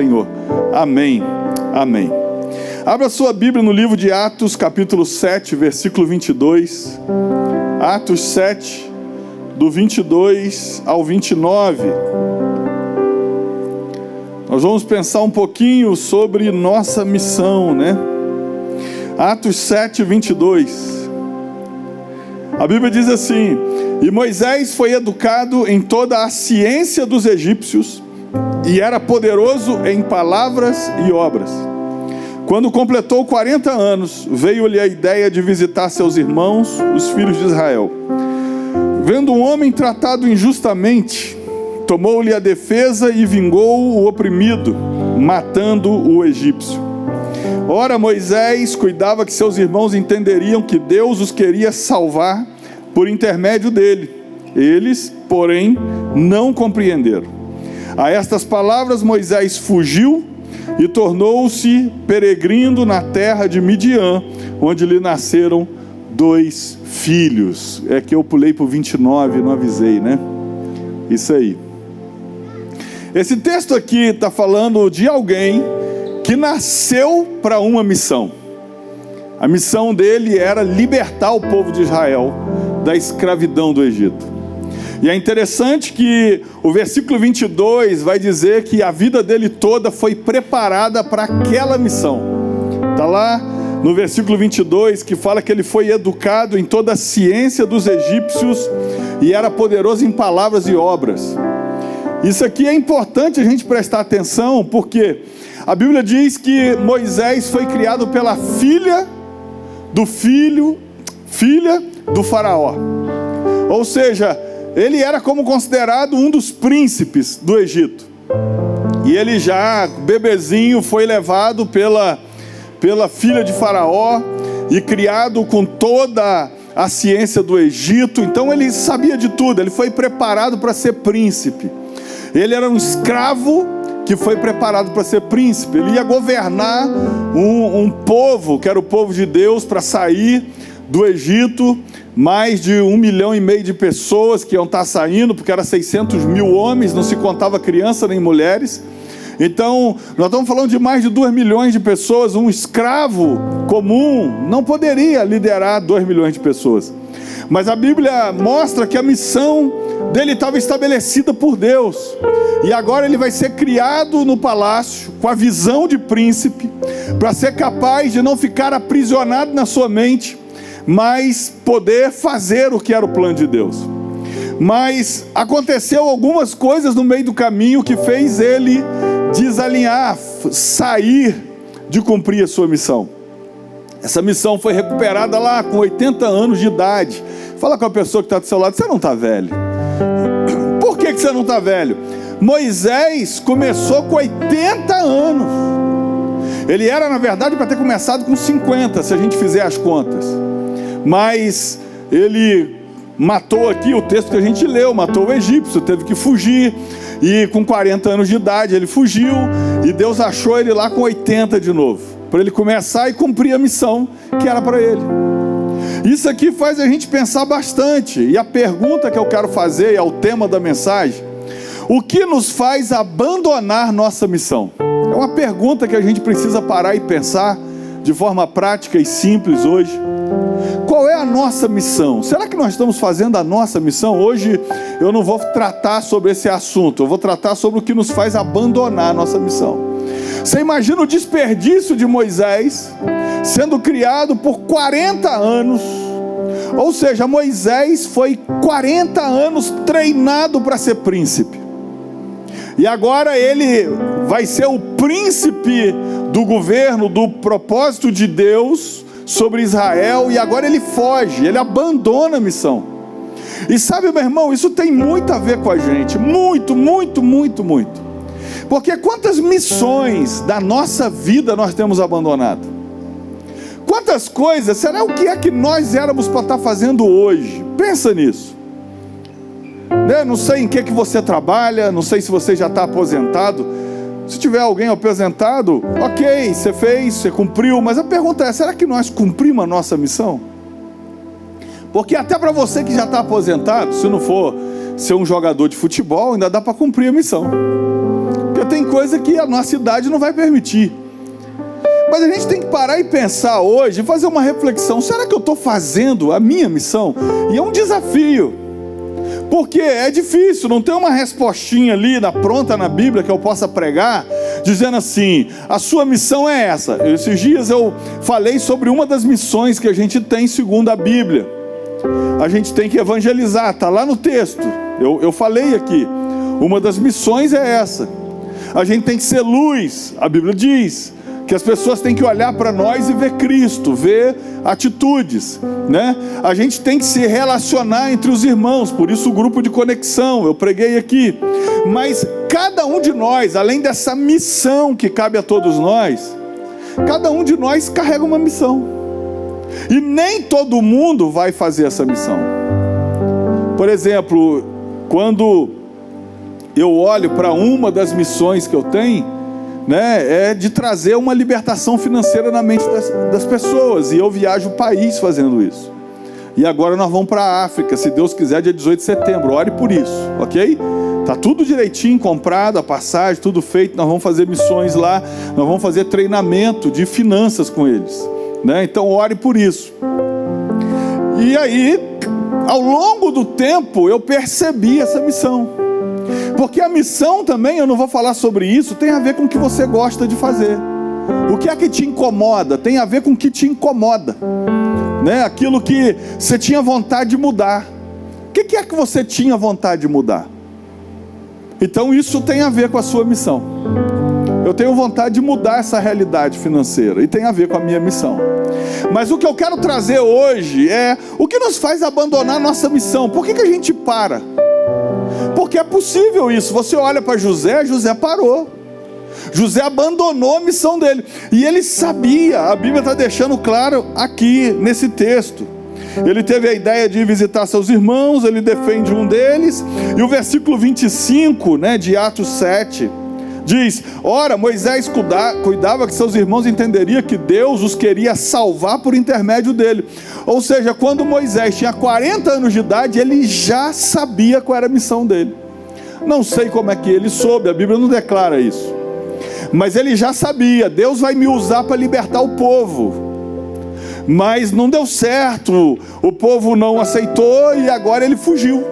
Senhor. Amém. Amém. Abra sua Bíblia no livro de Atos, capítulo 7, versículo 22. Atos 7, do 22 ao 29. Nós vamos pensar um pouquinho sobre nossa missão, né? Atos 7, 22. A Bíblia diz assim: E Moisés foi educado em toda a ciência dos egípcios, e era poderoso em palavras e obras. Quando completou 40 anos, veio-lhe a ideia de visitar seus irmãos, os filhos de Israel. Vendo um homem tratado injustamente, tomou-lhe a defesa e vingou o oprimido, matando o egípcio. Ora, Moisés cuidava que seus irmãos entenderiam que Deus os queria salvar por intermédio dele. Eles, porém, não compreenderam. A estas palavras Moisés fugiu e tornou-se peregrino na terra de Midian, onde lhe nasceram 2 filhos. É que eu pulei para o 29, não avisei, né? Isso aí. Esse texto aqui está falando de alguém que nasceu para uma missão. A missão dele era libertar o povo de Israel da escravidão do Egito. E é interessante que o versículo 22 vai dizer que a vida dele toda foi preparada para aquela missão. Está lá no versículo 22 que fala que ele foi educado em toda a ciência dos egípcios e era poderoso em palavras e obras. Isso aqui é importante a gente prestar atenção, porque a Bíblia diz que Moisés foi criado pela filha do faraó. Ou seja, ele era como considerado um dos príncipes do Egito. E ele já, bebezinho, foi levado pela filha de faraó e criado com toda a ciência do Egito. Então ele sabia de tudo, ele foi preparado para ser príncipe. Ele era um escravo que foi preparado para ser príncipe. Ele ia governar um povo, que era o povo de Deus, para sair do Egito. Mais de 1,5 milhão de pessoas que iam estar saindo, porque era 600 mil homens, não se contava criança nem mulheres. Então, nós estamos falando de mais de 2 milhões de pessoas. Um escravo comum não poderia liderar 2 milhões de pessoas. Mas a Bíblia mostra que a missão dele estava estabelecida por Deus. E agora ele vai ser criado no palácio, com a visão de príncipe, para ser capaz de não ficar aprisionado na sua mente, mas poder fazer o que era o plano de Deus. Mas aconteceu algumas coisas no meio do caminho que fez ele desalinhar, sair de cumprir a sua missão. Essa missão foi recuperada lá com 80 anos de idade. Fala com a pessoa que está do seu lado: você não está velho? Por que você não está velho? Moisés começou com 80 anos. Ele era, na verdade, para ter começado com 50, se a gente fizer as contas. Mas ele matou aqui, o texto que a gente leu, matou o egípcio, teve que fugir. E com 40 anos de idade ele fugiu, e Deus achou ele lá com 80 de novo, para ele começar e cumprir a missão que era para ele. Isso aqui faz a gente pensar bastante. E a pergunta que eu quero fazer, é o tema da mensagem: o que nos faz abandonar nossa missão? É uma pergunta que a gente precisa parar e pensar de forma prática e simples hoje. Qual é a nossa missão? Será que nós estamos fazendo a nossa missão? Hoje eu não vou tratar sobre esse assunto, eu vou tratar sobre o que nos faz abandonar a nossa missão. Você imagina o desperdício de Moisés sendo criado por 40 anos. Ou seja, Moisés foi 40 anos treinado para ser príncipe. E agora ele vai ser o príncipe do governo, do propósito de Deus sobre Israel. E agora ele foge, ele abandona a missão. E sabe, meu irmão, isso tem muito a ver com a gente. Muito, muito, muito, muito. Porque quantas missões da nossa vida nós temos abandonado? Quantas coisas, será o que é que nós éramos para estar fazendo hoje? Pensa nisso. Não sei em que você trabalha, não sei se você já está aposentado. Se tiver alguém aposentado, ok, você fez, você cumpriu. Mas a pergunta é, será que nós cumprimos a nossa missão? Porque até para você que já está aposentado, se não for ser um jogador de futebol, ainda dá para cumprir a missão. Porque tem coisa que a nossa idade não vai permitir. Mas a gente tem que parar e pensar hoje, fazer uma reflexão: será que eu estou fazendo a minha missão? E é um desafio, porque é difícil, não tem uma respostinha ali pronta na Bíblia que eu possa pregar, dizendo assim: a sua missão é essa. Esses dias eu falei sobre uma das missões que a gente tem segundo a Bíblia. A gente tem que evangelizar, está lá no texto, eu falei aqui, uma das missões é essa. A gente tem que ser luz, a Bíblia diz que as pessoas têm que olhar para nós e ver Cristo, ver atitudes, né? A gente tem que se relacionar entre os irmãos, por isso o grupo de conexão, eu preguei aqui. Mas cada um de nós, além dessa missão que cabe a todos nós, cada um de nós carrega uma missão, e nem todo mundo vai fazer essa missão. Por exemplo, quando eu olho para uma das missões que eu tenho, né, é de trazer uma libertação financeira na mente das pessoas, e eu viajo o país fazendo isso. E agora nós vamos para a África, se Deus quiser, dia 18 de setembro, ore por isso, ok? Está tudo direitinho, comprado, a passagem, tudo feito, nós vamos fazer missões lá, nós vamos fazer treinamento de finanças com eles, né? Então ore por isso. E aí, ao longo do tempo, eu percebi essa missão. Porque a missão também, eu não vou falar sobre isso, tem a ver com o que você gosta de fazer. O que é que te incomoda? Tem a ver com o que te incomoda, né? Aquilo que você tinha vontade de mudar. O que é que você tinha vontade de mudar? Então isso tem a ver com a sua missão. Eu tenho vontade de mudar essa realidade financeira, e tem a ver com a minha missão. Mas o que eu quero trazer hoje é o que nos faz abandonar a nossa missão. Por que a gente para? Porque é possível isso. Você olha para José, José parou. José abandonou a missão dele. E ele sabia, a Bíblia está deixando claro aqui nesse texto. Ele teve a ideia de visitar seus irmãos, ele defende um deles. E o versículo 25, né, de Atos 7, diz: ora, Moisés cuidava que seus irmãos entenderiam que Deus os queria salvar por intermédio dele. Ou seja, quando Moisés tinha 40 anos de idade, ele já sabia qual era a missão dele. Não sei como é que ele soube, a Bíblia não declara isso, mas ele já sabia: Deus vai me usar para libertar o povo. Mas não deu certo, o povo não aceitou e agora ele fugiu.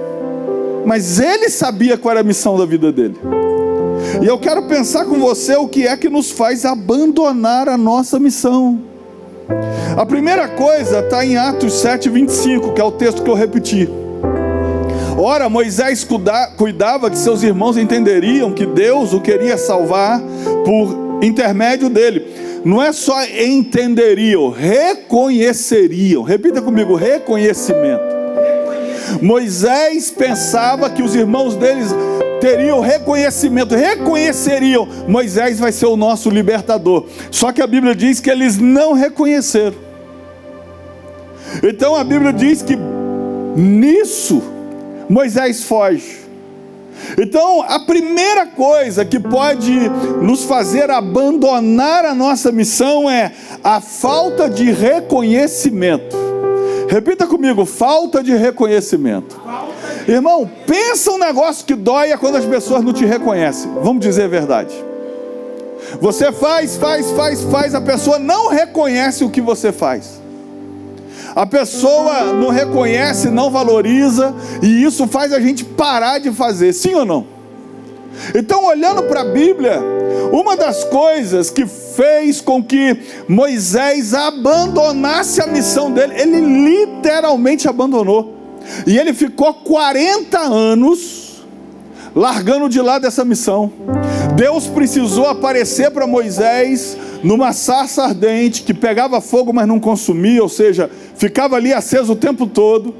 Mas ele sabia qual era a missão da vida dele. E eu quero pensar com você o que é que nos faz abandonar a nossa missão. A primeira coisa está em Atos 7:25, que é o texto que eu repeti. Ora, Moisés cuidava que seus irmãos entenderiam que Deus o queria salvar por intermédio dele. Não é só entenderiam, reconheceriam. Repita comigo: reconhecimento. Moisés pensava que os irmãos deles teriam reconhecimento, reconheceriam: Moisés vai ser o nosso libertador. Só que a Bíblia diz que eles não reconheceram. Então a Bíblia diz que nisso Moisés foge. Então a primeira coisa que pode nos fazer abandonar a nossa missão é a falta de reconhecimento. Repita comigo: falta de reconhecimento. Irmão, pensa um negócio que dói quando as pessoas não te reconhecem. Vamos dizer a verdade. Você faz, a pessoa não reconhece o que você faz. A pessoa não reconhece, não valoriza, e isso faz a gente parar de fazer, sim ou não? Então, olhando para a Bíblia, uma das coisas que fez com que Moisés abandonasse a missão dele, ele literalmente abandonou. E ele ficou 40 anos largando de lado essa missão. Deus precisou aparecer para Moisés numa sarça ardente que pegava fogo, mas não consumia, ou seja, ficava ali aceso o tempo todo,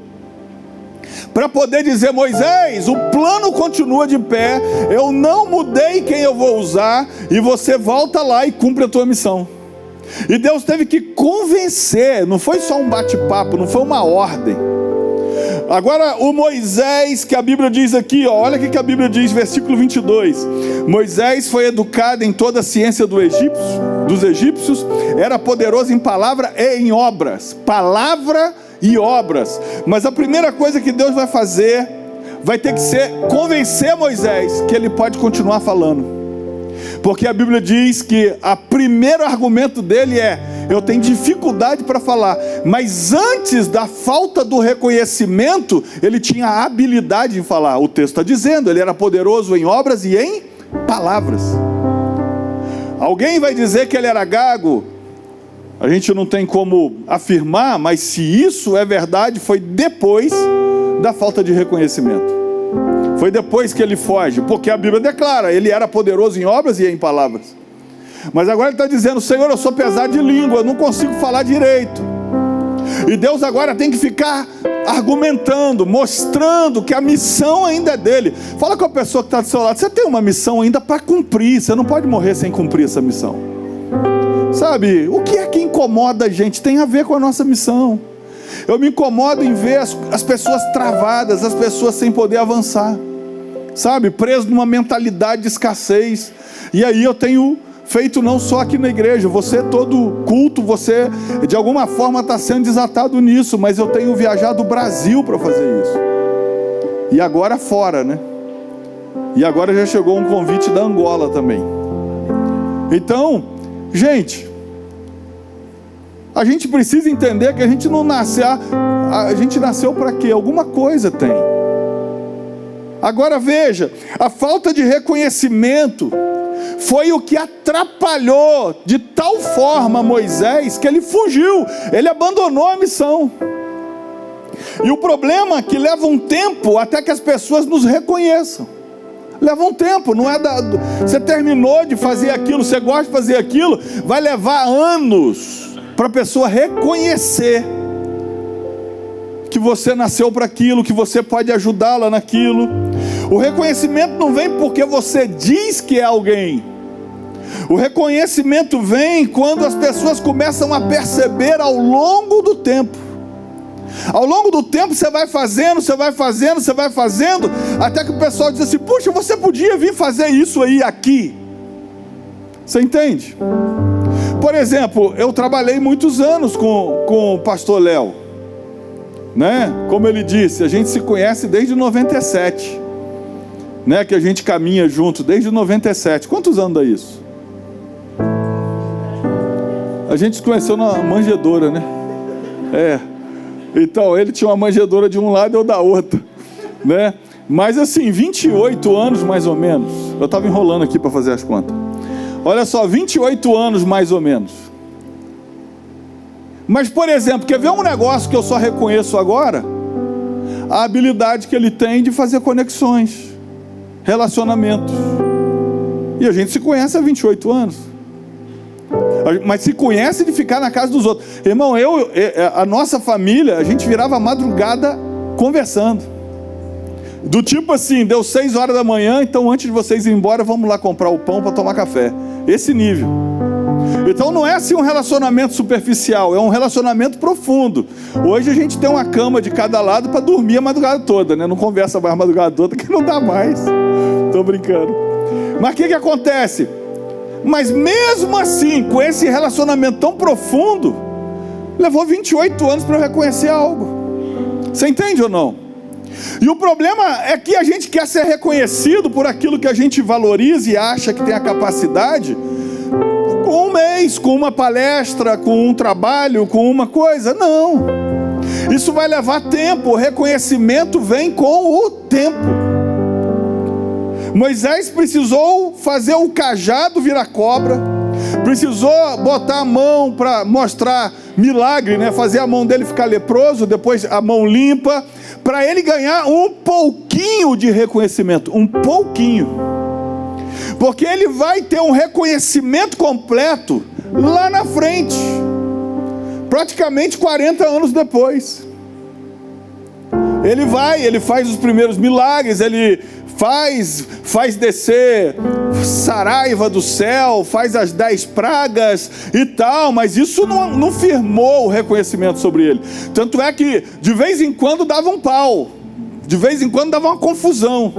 para poder dizer: Moisés, o plano continua de pé, eu não mudei quem eu vou usar, e você volta lá e cumpre a tua missão. E Deus teve que convencer, não foi só um bate-papo, não foi uma ordem. Agora o Moisés, que a Bíblia diz aqui, olha o que a Bíblia diz, versículo 22. Moisés foi educado em toda a ciência dos egípcios, era poderoso em palavra e em obras. Palavra e obras. Mas a primeira coisa que Deus vai fazer, vai ter que ser convencer Moisés que ele pode continuar falando. Porque a Bíblia diz que o primeiro argumento dele é: eu tenho dificuldade para falar. Mas antes da falta do reconhecimento, ele tinha a habilidade em falar. O texto está dizendo, ele era poderoso em obras e em palavras. Alguém vai dizer que ele era gago? A gente não tem como afirmar, mas se isso é verdade, foi depois da falta de reconhecimento. Foi depois que ele foge, porque a Bíblia declara, ele era poderoso em obras e em palavras. Mas agora ele está dizendo: Senhor, eu sou pesado de língua, eu não consigo falar direito. E Deus agora tem que ficar argumentando, mostrando que a missão ainda é dele. Fala com a pessoa que está do seu lado: você tem uma missão ainda para cumprir, você não pode morrer sem cumprir essa missão. Sabe, o que é que incomoda a gente tem a ver com a nossa missão. Eu me incomodo em ver as pessoas travadas, as pessoas sem poder avançar, sabe, preso numa mentalidade de escassez. E aí eu tenho feito não só aqui na igreja, você todo culto, você de alguma forma está sendo desatado nisso, mas eu tenho viajado o Brasil para fazer isso. E agora fora, né? E agora já chegou um convite da Angola também. Então, gente, a gente precisa entender que a gente não nasceu, a gente nasceu para quê? Alguma coisa tem. Agora veja, a falta de reconhecimento foi o que atrapalhou de tal forma Moisés, que ele fugiu, ele abandonou a missão. E o problema é que leva um tempo até que as pessoas nos reconheçam. Leva um tempo, não é você terminou de fazer aquilo, você gosta de fazer aquilo, vai levar anos para a pessoa reconhecer que você nasceu para aquilo, que você pode ajudá-la naquilo. O reconhecimento não vem porque você diz que é alguém. O reconhecimento vem quando as pessoas começam a perceber ao longo do tempo. Ao longo do tempo você vai fazendo, até que o pessoal diz assim: puxa, você podia vir fazer isso aí, aqui. Você entende? Por exemplo, eu trabalhei muitos anos com o pastor Léo, né? Como ele disse, a gente se conhece desde 97, né? Que a gente caminha junto desde 97. Quantos anos dá isso? A gente se conheceu na manjedoura, né? Então, ele tinha uma manjedoura de um lado e eu da outra, né? Mas assim, 28 anos mais ou menos. Eu estava enrolando aqui para fazer as contas. Olha só, 28 anos mais ou menos. Mas, por exemplo, quer ver um negócio que eu só reconheço agora? A habilidade que ele tem de fazer conexões, relacionamentos. E a gente se conhece há 28 anos. Mas se conhece de ficar na casa dos outros. Irmão, a nossa família, a gente virava a madrugada conversando. Do tipo assim, deu 6 horas da manhã, então antes de vocês irem embora, vamos lá comprar o pão para tomar café. Esse nível. Então não é assim um relacionamento superficial, é um relacionamento profundo. Hoje a gente tem uma cama de cada lado para dormir a madrugada toda, né? Não conversa mais a madrugada toda, que não dá mais. Estou brincando. Mas o que acontece? Mas mesmo assim, com esse relacionamento tão profundo, levou 28 anos para eu reconhecer algo. Você entende ou não? E o problema é que a gente quer ser reconhecido por aquilo que a gente valoriza e acha que tem a capacidade, com um mês, com uma palestra, com um trabalho, com uma coisa. Não, isso vai levar tempo. O reconhecimento vem com o tempo. Moisés precisou fazer o cajado virar cobra, precisou botar a mão para mostrar milagre, né? Fazer a mão dele ficar leproso, depois a mão limpa, para ele ganhar um pouquinho de reconhecimento, um pouquinho, porque ele vai ter um reconhecimento completo lá na frente, praticamente 40 anos depois. Ele faz os primeiros milagres, ele faz descer saraiva do céu, faz as 10 pragas e tal, mas isso não firmou o reconhecimento sobre ele. Tanto é que de vez em quando dava um pau, de vez em quando dava uma confusão,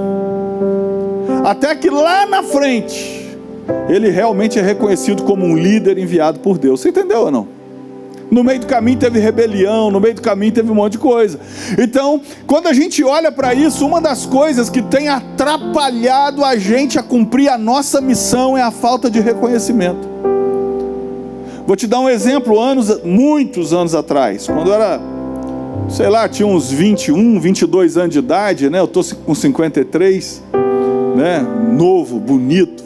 até que lá na frente ele realmente é reconhecido como um líder enviado por Deus. Você entendeu ou não? No meio do caminho teve rebelião, no meio do caminho teve um monte de coisa. Então, quando a gente olha para isso, uma das coisas que tem atrapalhado a gente a cumprir a nossa missão é a falta de reconhecimento. Vou te dar um exemplo, muitos anos atrás, quando eu era, sei lá, tinha uns 21, 22 anos de idade, né? Eu estou com 53, né? Novo, bonito,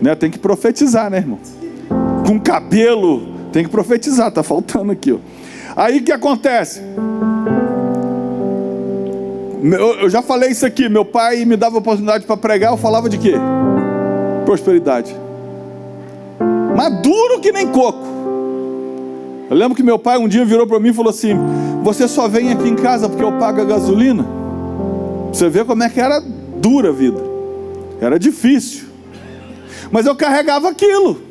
né? Tem que profetizar, né, irmão? Com cabelo... Tem que profetizar, tá faltando aqui, ó. Aí o que acontece? Eu já falei isso aqui, meu pai me dava oportunidade para pregar, eu falava de quê? Prosperidade. Maduro que nem coco. Eu lembro que meu pai um dia virou para mim e falou assim: você só vem aqui em casa porque eu pago a gasolina? Você vê como é que era dura a vida. Era difícil. Mas eu carregava aquilo.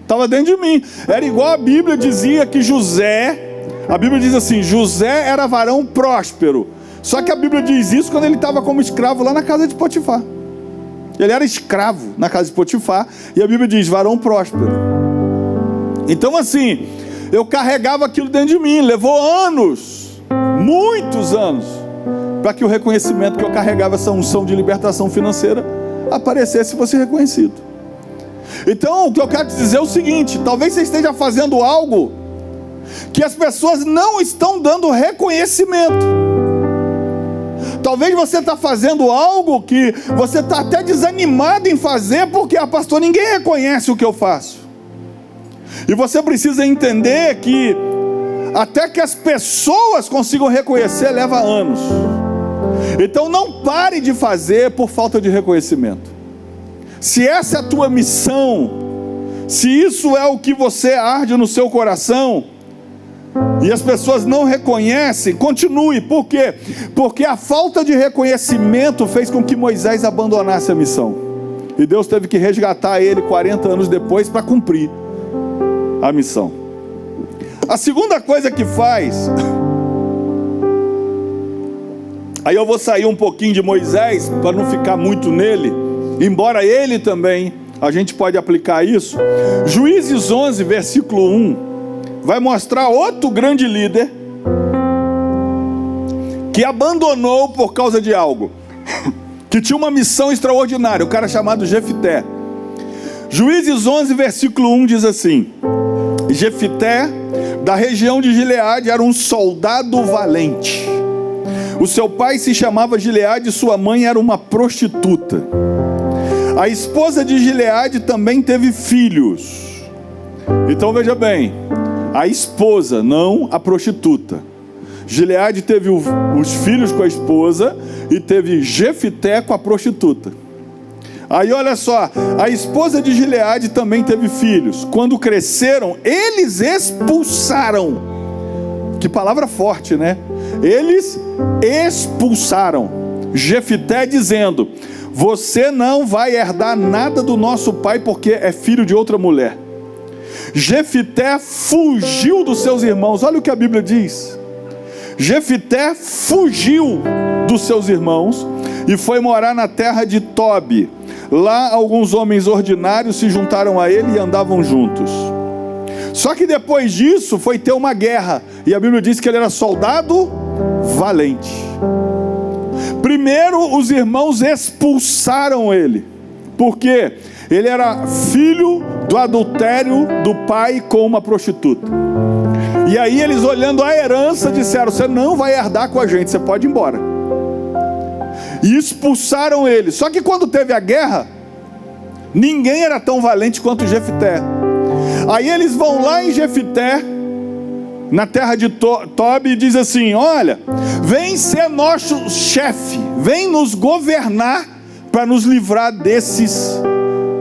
Estava dentro de mim. Era igual a Bíblia dizia que José, a Bíblia diz assim, José era varão próspero. Só que a Bíblia diz isso quando ele estava como escravo lá na casa de Potifar. Ele era escravo na casa de Potifar, e a Bíblia diz varão próspero. Então assim, eu carregava aquilo dentro de mim. Levou anos, muitos anos, para que o reconhecimento que eu carregava, essa unção de libertação financeira, aparecesse e fosse reconhecido. Então, o que eu quero te dizer é o seguinte: talvez você esteja fazendo algo que as pessoas não estão dando reconhecimento. Talvez você está fazendo algo que você está até desanimado em fazer, porque, pastor, ninguém reconhece o que eu faço. E você precisa entender que até que as pessoas consigam reconhecer, leva anos. Então não pare de fazer por falta de reconhecimento. Se essa é a tua missão, se isso é o que você arde no seu coração, e as pessoas não reconhecem, continue. Por quê? Porque a falta de reconhecimento fez com que Moisés abandonasse a missão, e Deus teve que resgatar ele 40 anos depois para cumprir a missão. A segunda coisa que faz, aí eu vou sair um pouquinho de Moisés para não ficar muito nele, embora ele também, a gente pode aplicar isso. Juízes 11, versículo 1, vai mostrar outro grande líder que abandonou por causa de algo, que tinha uma missão extraordinária, o cara chamado Jefté. Juízes 11, versículo 1 diz assim: Jefté, da região de Gileade, era um soldado valente. O seu pai se chamava Gileade e sua mãe era uma prostituta. A esposa de Gileade também teve filhos. Então veja bem, a esposa, não a prostituta. Gileade teve os filhos com a esposa e teve Jefté com a prostituta. Aí olha só, a esposa de Gileade também teve filhos. Quando cresceram, eles expulsaram. Que palavra forte, né? Eles expulsaram Jefté, dizendo: você não vai herdar nada do nosso pai, porque é filho de outra mulher. Jefté fugiu dos seus irmãos. Olha o que a Bíblia diz. Jefté fugiu dos seus irmãos e foi morar na terra de Tobi. Lá alguns homens ordinários se juntaram a ele e andavam juntos. Só que depois disso foi ter uma guerra, e a Bíblia diz que ele era soldado valente. Primeiro os irmãos expulsaram ele, porque ele era filho do adultério do pai com uma prostituta. E aí eles, olhando a herança, disseram: você não vai herdar com a gente, você pode ir embora. E expulsaram ele. Só que quando teve a guerra, ninguém era tão valente quanto Jefté. Aí eles vão lá em Jefté, na terra de Tobi, e diz assim: olha, vem ser nosso chefe, vem nos governar para nos livrar desses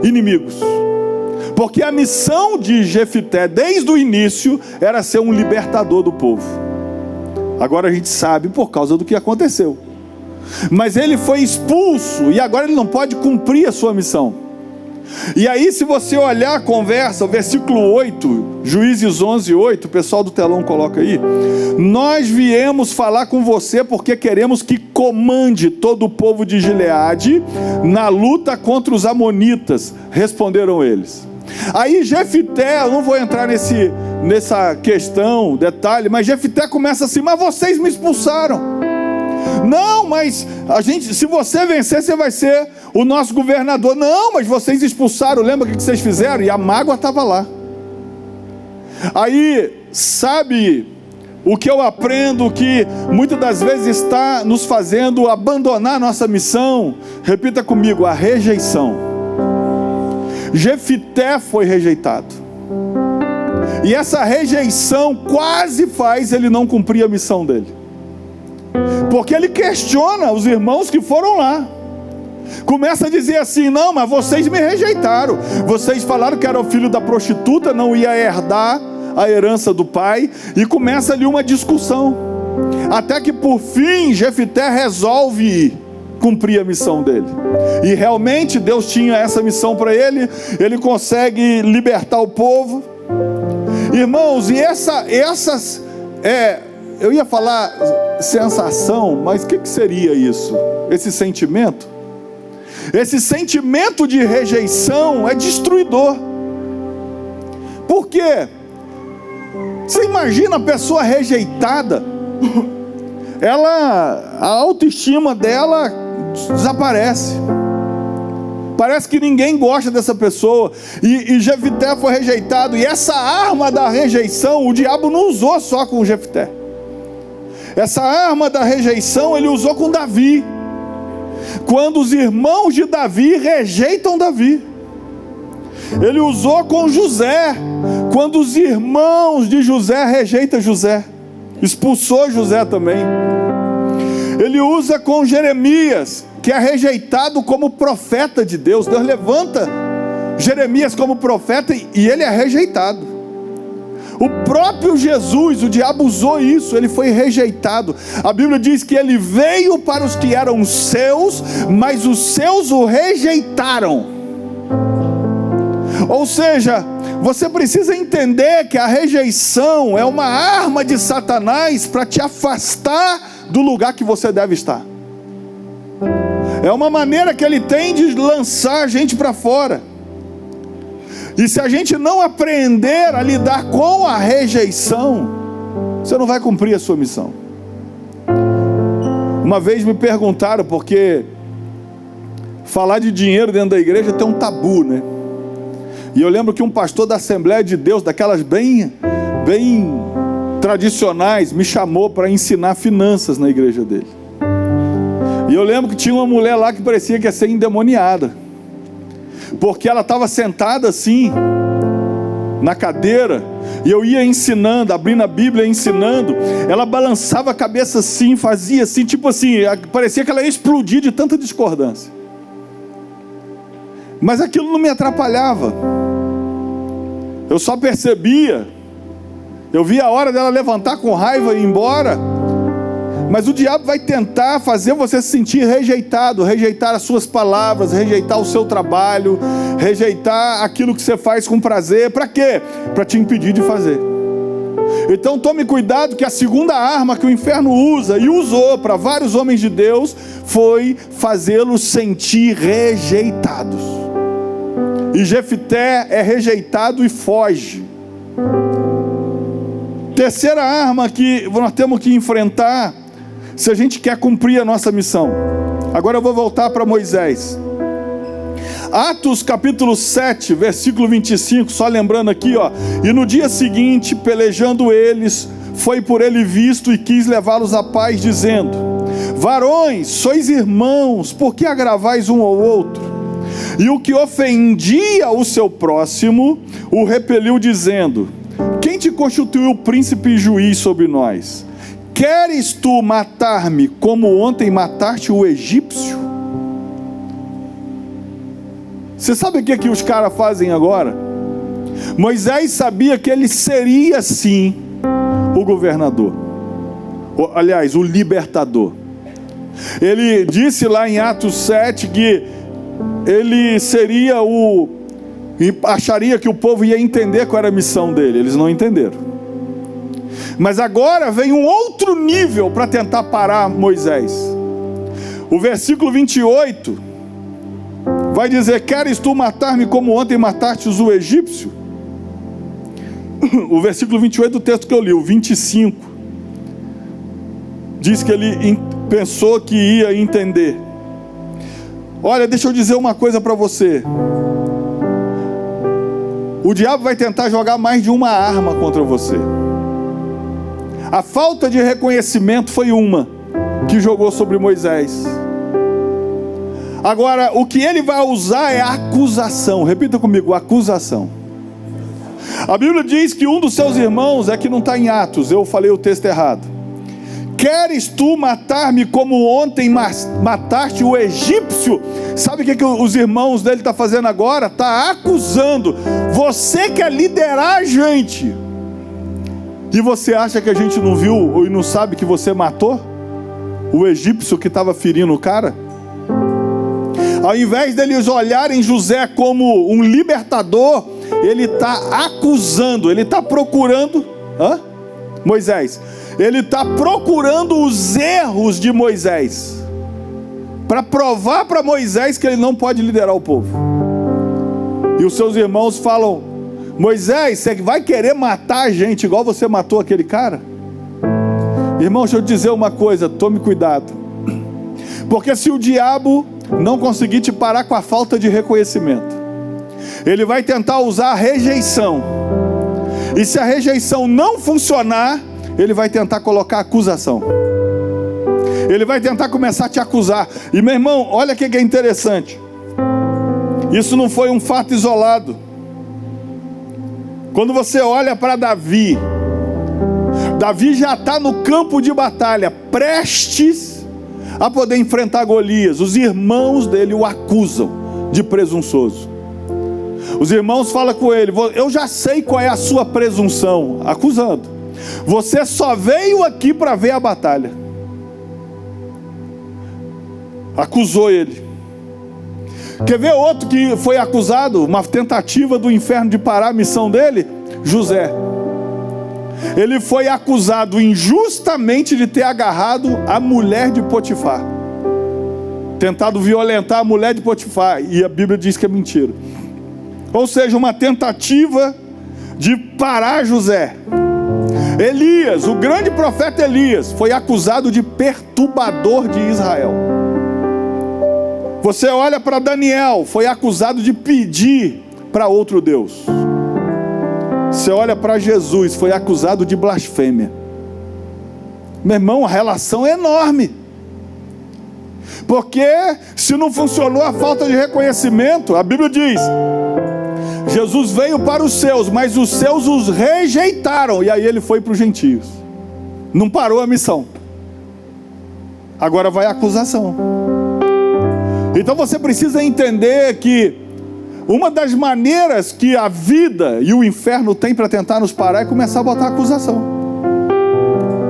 inimigos. Porque a missão de Jefté, desde o início, era ser um libertador do povo. Agora a gente sabe por causa do que aconteceu. Mas ele foi expulso, e agora ele não pode cumprir a sua missão. E aí, se você olhar a conversa, o versículo 8, Juízes 11, 8, o pessoal do telão coloca aí: nós viemos falar com você porque queremos que comande todo o povo de Gileade na luta contra os amonitas, responderam eles. Aí Jefté, eu não vou entrar nessa questão, detalhe, mas Jefté começa assim: mas vocês me expulsaram. Não, mas se você vencer, você vai ser o nosso governador. Não, mas vocês expulsaram, lembra o que vocês fizeram? E a mágoa estava lá. Aí, sabe o que eu aprendo que muitas das vezes está nos fazendo abandonar nossa missão? Repita comigo: a rejeição. Jefté foi rejeitado, e essa rejeição quase faz ele não cumprir a missão dele, porque ele questiona os irmãos que foram lá. Começa a dizer assim: não, mas vocês me rejeitaram, vocês falaram que era o filho da prostituta, não ia herdar a herança do pai, e começa ali uma discussão, até que por fim Jefté resolve cumprir a missão dele, e realmente Deus tinha essa missão para ele. Ele consegue libertar o povo, irmãos, e eu ia falar sensação, mas o que seria isso? Esse sentimento de rejeição é destruidor. Por quê? Você imagina a pessoa rejeitada, a autoestima dela desaparece, parece que ninguém gosta dessa pessoa, e Jefté foi rejeitado, e essa arma da rejeição, o diabo não usou só com Jefté. Essa arma da rejeição ele usou com Davi, quando os irmãos de Davi rejeitam Davi. Ele usou com José, quando os irmãos de José rejeitam José, expulsou José também. Ele usa com Jeremias, que é rejeitado como profeta de Deus. Deus levanta Jeremias como profeta e ele é rejeitado. O próprio Jesus, o diabo usou isso, ele foi rejeitado. A Bíblia diz que ele veio para os que eram seus, mas os seus o rejeitaram. Ou seja, você precisa entender que a rejeição é uma arma de Satanás para te afastar do lugar que você deve estar. É uma maneira que ele tem de lançar a gente para fora. E se a gente não aprender a lidar com a rejeição, você não vai cumprir a sua missão. Uma vez me perguntaram, porque falar de dinheiro dentro da igreja tem um tabu, né? E eu lembro que um pastor da Assembleia de Deus, daquelas bem tradicionais, me chamou para ensinar finanças na igreja dele. E eu lembro que tinha uma mulher lá que parecia que ia ser endemoniada, porque ela estava sentada assim na cadeira, e eu ia ensinando, abrindo a Bíblia, ensinando. Ela balançava a cabeça assim, fazia assim, tipo assim, parecia que ela ia explodir de tanta discordância. Mas aquilo não me atrapalhava. Eu só percebia, eu via a hora dela levantar com raiva e ir embora. Mas o diabo vai tentar fazer você se sentir rejeitado, rejeitar as suas palavras, rejeitar o seu trabalho, rejeitar aquilo que você faz com prazer. Para quê? Para te impedir de fazer. Então tome cuidado, que a segunda arma que o inferno usa, e usou para vários homens de Deus, foi fazê-los sentir rejeitados. E Jefté é rejeitado e foge. Terceira arma que nós temos que enfrentar, se a gente quer cumprir a nossa missão. Agora eu vou voltar para Moisés. Atos capítulo 7, versículo 25, só lembrando aqui, ó. E no dia seguinte, pelejando eles, foi por ele visto e quis levá-los à paz, dizendo: varões, sois irmãos, por que agravais um ao outro? E o que ofendia o seu próximo, o repeliu, dizendo: quem te constituiu príncipe e juiz sobre nós? Queres tu matar-me como ontem mataste o egípcio? Você sabe o que os caras fazem agora? Moisés sabia que ele seria sim o governador, aliás, o libertador. Ele disse lá em Atos 7 que ele seria e acharia que o povo ia entender qual era a missão dele. Eles não entenderam. Mas agora vem um outro nível para tentar parar Moisés. O versículo 28 vai dizer: queres tu matar-me como ontem mataste o egípcio? o versículo 28 do texto que eu li, o 25, diz que ele pensou que ia entender. Olha, deixa eu dizer uma coisa para você. O diabo vai tentar jogar mais de uma arma contra você. A falta de reconhecimento foi uma que jogou sobre Moisés. Agora, o que ele vai usar é a acusação. Repita comigo, acusação. A Bíblia diz que um dos seus irmãos, é que não está em Atos, eu falei o texto errado. Queres tu matar-me como ontem mataste o egípcio? Sabe o que os irmãos dele estão fazendo agora? Está acusando. Você quer liderar a gente, e você acha que a gente não viu e não sabe que você matou o egípcio que estava ferindo o cara? Ao invés deles olharem José como um libertador, ele está acusando, ele está procurando Moisés. Ele está procurando os erros de Moisés, para provar para Moisés que ele não pode liderar o povo. E os seus irmãos falam: Moisés, você vai querer matar a gente igual você matou aquele cara? Irmão, deixa eu dizer uma coisa, tome cuidado. Porque se o diabo não conseguir te parar com a falta de reconhecimento, ele vai tentar usar a rejeição. E se a rejeição não funcionar, ele vai tentar colocar acusação. Ele vai tentar começar a te acusar. E meu irmão, olha o que é interessante. Isso não foi um fato isolado. Quando você olha para Davi, Davi já está no campo de batalha, prestes a poder enfrentar Golias. Os irmãos dele o acusam de presunçoso. Os irmãos falam com ele: eu já sei qual é a sua presunção, acusando. Você só veio aqui para ver a batalha. Acusou ele. Quer ver outro que foi acusado? Uma tentativa do inferno de parar a missão dele? José. Ele foi acusado injustamente de ter agarrado a mulher de Potifar, tentado violentar a mulher de Potifar, e a Bíblia diz que é mentira. Ou seja, uma tentativa de parar José. Elias, o grande profeta Elias, foi acusado de perturbador de Israel. Você olha para Daniel, foi acusado de pedir para outro Deus. Você olha para Jesus, foi acusado de blasfêmia. Meu irmão, a relação é enorme. Porque se não funcionou a falta de reconhecimento, a Bíblia diz: Jesus veio para os seus, mas os seus os rejeitaram. E aí ele foi para os gentios. Não parou a missão. Agora vai a acusação. Então você precisa entender que uma das maneiras que a vida e o inferno tem para tentar nos parar é começar a botar acusação.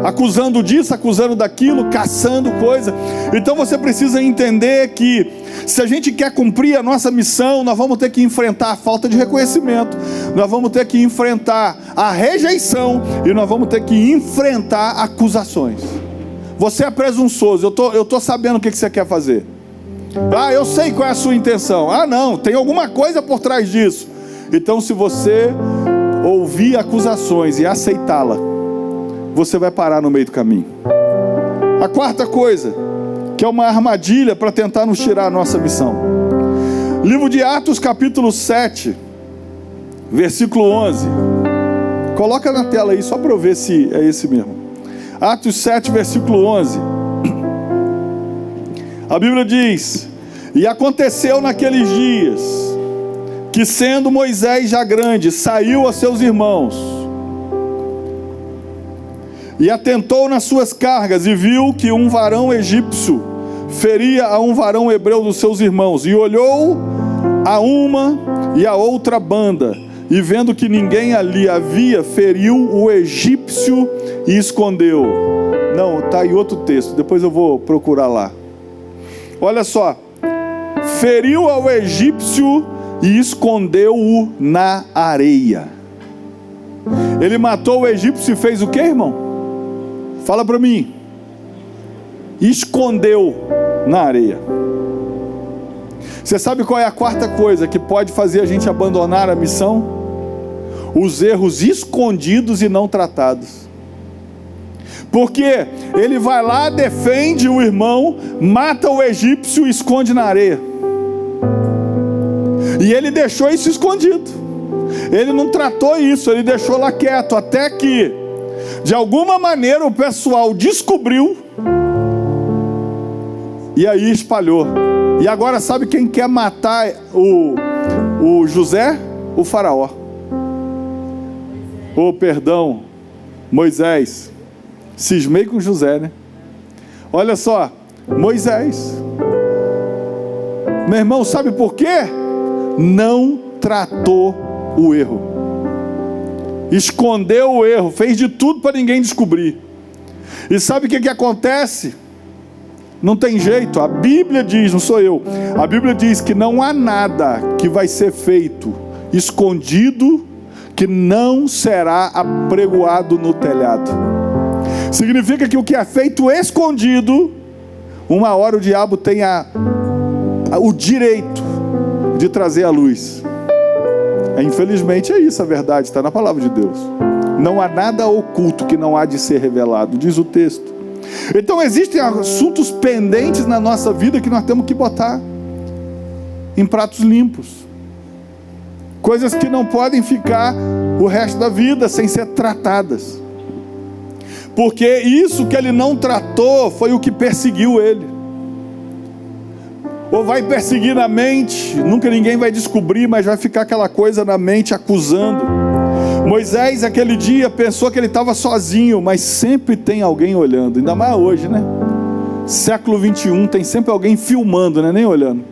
Acusando disso, acusando daquilo, caçando coisa. Então você precisa entender que se a gente quer cumprir a nossa missão, nós vamos ter que enfrentar a falta de reconhecimento, nós vamos ter que enfrentar a rejeição, e nós vamos ter que enfrentar acusações. Você é presunçoso, eu estou sabendo o que você quer fazer. Eu sei qual é a sua intenção. Não, tem alguma coisa por trás disso. Então, se você ouvir acusações e aceitá-la, você vai parar no meio do caminho. A quarta coisa, que é uma armadilha para tentar nos tirar a nossa missão. Livro de Atos, capítulo 7, versículo 11. Coloca na tela aí, só para eu ver se é esse mesmo. Atos 7, versículo 11. A Bíblia diz: e aconteceu naqueles dias, que sendo Moisés já grande, saiu a seus irmãos, e atentou nas suas cargas, e viu que um varão egípcio feria a um varão hebreu dos seus irmãos, e olhou a uma e a outra banda, e vendo que ninguém ali havia, feriu o egípcio e escondeu. Não, está em outro texto, depois eu vou procurar lá. Olha só, feriu ao egípcio e escondeu-o na areia. Ele matou o egípcio e fez o que, irmão? Fala para mim. Escondeu na areia. Você sabe qual é a quarta coisa que pode fazer a gente abandonar a missão? os erros escondidos e não tratados. Porque ele vai lá, defende o irmão, mata o egípcio e esconde na areia. E ele deixou isso escondido. Ele não tratou isso, ele deixou lá quieto, até que, de alguma maneira, o pessoal descobriu, e aí espalhou. E agora sabe quem quer matar o José? O faraó. Perdão, Moisés. Cismei com José, né? Olha só, Moisés. Meu irmão, sabe por quê? Não tratou o erro. Escondeu o erro, fez de tudo para ninguém descobrir. E sabe o que acontece? Não tem jeito, a Bíblia diz, não sou eu, a Bíblia diz que não há nada que vai ser feito escondido que não será apregoado no telhado. Significa que o que é feito escondido, uma hora o diabo tem o direito de trazer à luz. Infelizmente é isso a verdade, está na palavra de Deus. Não há nada oculto que não há de ser revelado, diz o texto. Então existem assuntos pendentes na nossa vida que nós temos que botar em pratos limpos. Coisas que não podem ficar o resto da vida sem ser tratadas. Porque isso que ele não tratou foi o que perseguiu ele. Ou vai perseguir na mente, nunca ninguém vai descobrir, mas vai ficar aquela coisa na mente acusando. Moisés aquele dia pensou que ele estava sozinho, mas sempre tem alguém olhando, ainda mais hoje, né? Século 21, tem sempre alguém filmando, né? Nem olhando.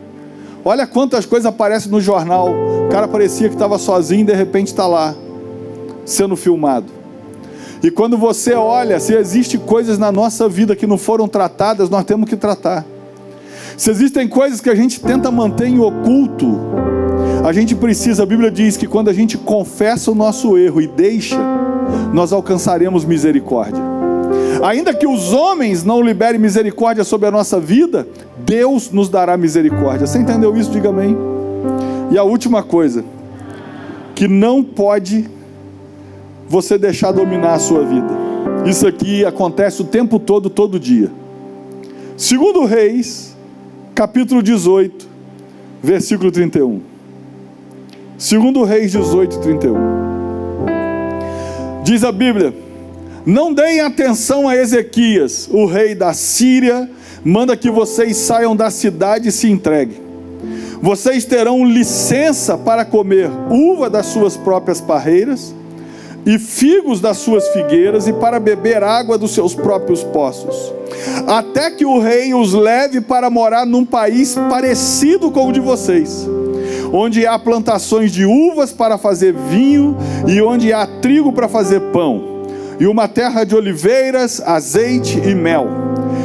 Olha quantas coisas aparecem no jornal. O cara parecia que estava sozinho e de repente está lá, sendo filmado. E quando você olha, se existem coisas na nossa vida que não foram tratadas, nós temos que tratar. Se existem coisas que a gente tenta manter em oculto, a gente precisa, a Bíblia diz que quando a gente confessa o nosso erro e deixa, nós alcançaremos misericórdia. Ainda que os homens não liberem misericórdia sobre a nossa vida, Deus nos dará misericórdia. Você entendeu isso? Diga amém. E a última coisa, que não pode você deixar dominar a sua vida. Isso aqui acontece o tempo todo, todo dia. 2 Reis, capítulo 18, versículo 31. 2 Reis 18, 31. Diz a Bíblia: não deem atenção a Ezequias, o rei da Síria, manda que vocês saiam da cidade e se entreguem. Vocês terão licença para comer uva das suas próprias parreiras, e figos das suas figueiras, e para beber água dos seus próprios poços, até que o rei os leve para morar num país parecido com o de vocês, onde há plantações de uvas para fazer vinho, e onde há trigo para fazer pão, e uma terra de oliveiras, azeite e mel.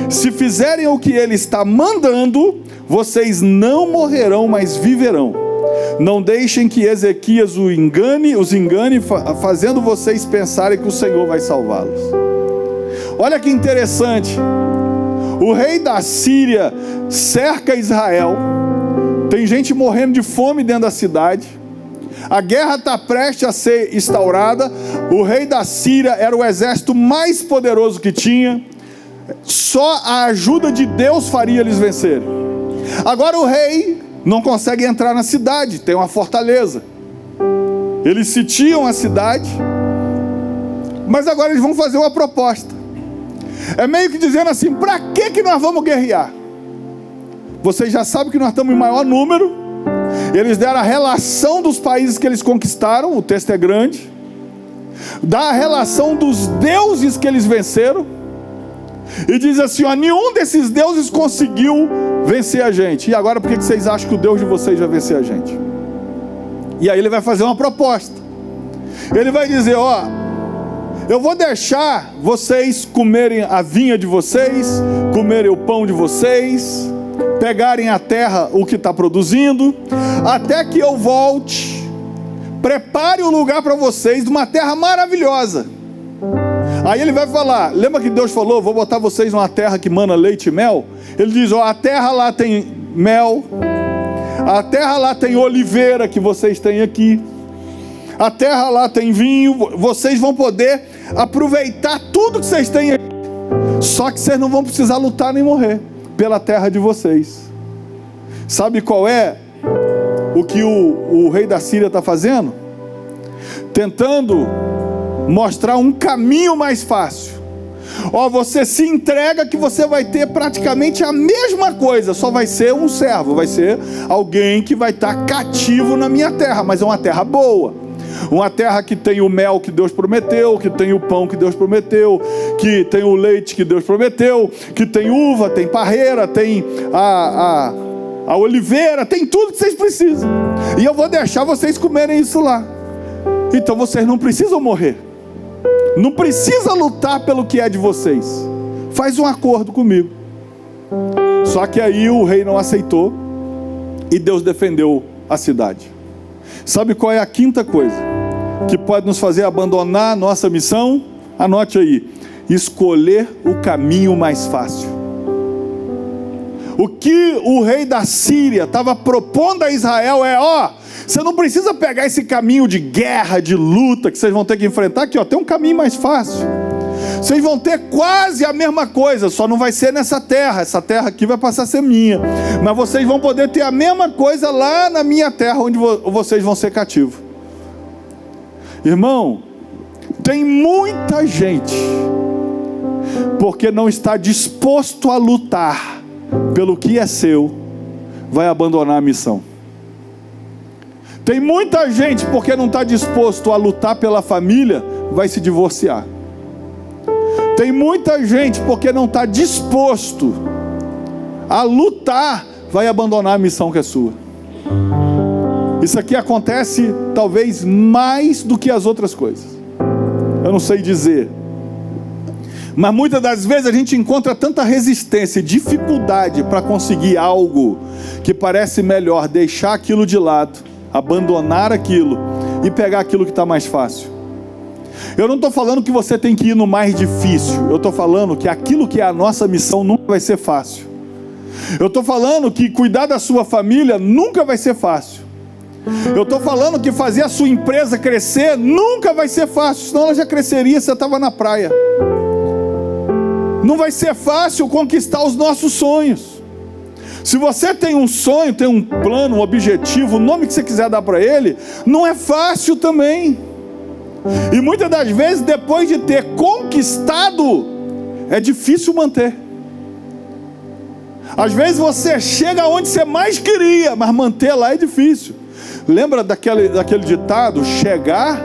Se fizerem o que ele está mandando, vocês não morrerão, mas viverão. Não deixem que Ezequias os engane, fazendo vocês pensarem que o Senhor vai salvá-los. Olha que interessante. O rei da Síria cerca Israel. Tem gente morrendo de fome dentro da cidade. A guerra está prestes a ser instaurada. O rei da Síria era o exército mais poderoso que tinha. Só a ajuda de Deus faria eles vencerem. Agora o rei não consegue entrar na cidade, tem uma fortaleza. Eles sitiam a cidade, mas agora eles vão fazer uma proposta. É meio que dizendo assim: para que nós vamos guerrear? Vocês já sabem que nós estamos em maior número. Eles deram a relação dos países que eles conquistaram, o texto é grande. Dá a relação dos deuses que eles venceram. E diz assim: ó, nenhum desses deuses conseguiu vencer a gente. E agora por que vocês acham que o Deus de vocês vai vencer a gente? E aí ele vai fazer uma proposta. Ele vai dizer: ó, eu vou deixar vocês comerem a vinha de vocês, comerem o pão de vocês, pegarem a terra, o que está produzindo, até que eu volte. Prepare um lugar para vocês, uma terra maravilhosa. Aí ele vai falar, lembra que Deus falou: vou botar vocês numa terra que mana leite e mel? Ele diz: ó, a terra lá tem mel, a terra lá tem oliveira que vocês têm aqui, a terra lá tem vinho, vocês vão poder aproveitar tudo que vocês têm aí. Só que vocês não vão precisar lutar nem morrer pela terra de vocês. Sabe qual é o que o rei da Síria está fazendo? Tentando mostrar um caminho mais fácil. Você se entrega que você vai ter praticamente a mesma coisa, só vai ser um servo, vai ser alguém que vai estar cativo na minha terra, mas é uma terra boa, uma terra que tem o mel que Deus prometeu, que tem o pão que Deus prometeu, que tem o leite que Deus prometeu, que tem uva, tem parreira, tem a oliveira, tem tudo que vocês precisam, e eu vou deixar vocês comerem isso lá. Então vocês não precisam morrer, não precisa lutar pelo que é de vocês, faz um acordo comigo. Só que aí o rei não aceitou, e Deus defendeu a cidade. Sabe qual é a quinta coisa que pode nos fazer abandonar a nossa missão? Anote aí: escolher o caminho mais fácil. O que o rei da Síria estava propondo a Israel você não precisa pegar esse caminho de guerra, de luta, que vocês vão ter que enfrentar aqui, tem um caminho mais fácil. Vocês vão ter quase a mesma coisa, só não vai ser nessa terra. Essa terra aqui vai passar a ser minha, mas vocês vão poder ter a mesma coisa lá na minha terra, onde vocês vão ser cativos. Irmão, tem muita gente, porque não está disposto a lutar pelo que é seu, vai abandonar a missão. Tem muita gente, porque não está disposto a lutar pela família, vai se divorciar. Tem muita gente, porque não está disposto a lutar, vai abandonar a missão que é sua. Isso aqui acontece talvez mais do que as outras coisas, eu não sei dizer, mas muitas das vezes a gente encontra tanta resistência e dificuldade para conseguir algo que parece melhor deixar aquilo de lado, abandonar aquilo e pegar aquilo que está mais fácil. Eu não estou falando que você tem que ir no mais difícil, eu estou falando que aquilo que é a nossa missão nunca vai ser fácil. Eu estou falando que cuidar da sua família nunca vai ser fácil. Eu estou falando que fazer a sua empresa crescer nunca vai ser fácil, senão ela já cresceria, você estava na praia. Não vai ser fácil conquistar os nossos sonhos. Se você tem um sonho, tem um plano, um objetivo, o nome que você quiser dar para ele, não é fácil também. E muitas das vezes, depois de ter conquistado, é difícil manter. Às vezes você chega onde você mais queria, mas manter lá é difícil. Lembra daquele ditado? Chegar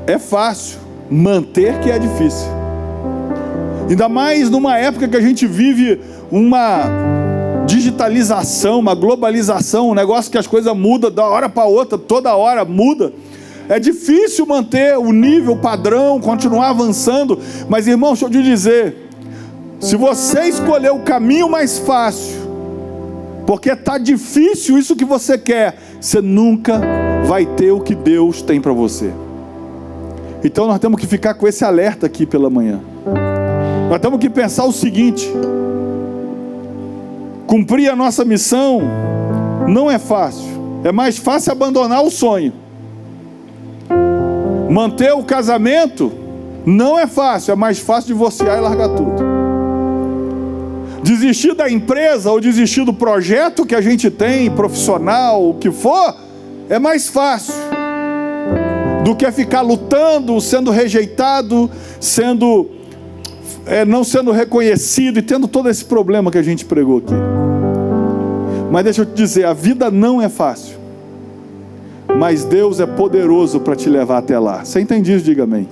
é fácil, manter que é difícil. Ainda mais numa época que a gente vive uma digitalização, uma globalização, um negócio que as coisas mudam da hora para outra, toda hora muda. É difícil manter o nível, o padrão, continuar avançando. Mas irmão, deixa eu te dizer, se você escolher o caminho mais fácil, porque está difícil isso que você quer, você nunca vai ter o que Deus tem para você. Então nós temos que ficar com esse alerta aqui pela manhã. Nós temos que pensar o seguinte: cumprir a nossa missão não é fácil. É mais fácil abandonar o sonho. Manter o casamento não é fácil. É mais fácil divorciar e largar tudo. Desistir da empresa ou desistir do projeto que a gente tem, profissional, o que for, é mais fácil do que ficar lutando, sendo rejeitado, não sendo reconhecido e tendo todo esse problema que a gente pregou aqui. Mas deixa eu te dizer, a vida não é fácil, mas Deus é poderoso para te levar até lá. Você entende isso? Diga amém.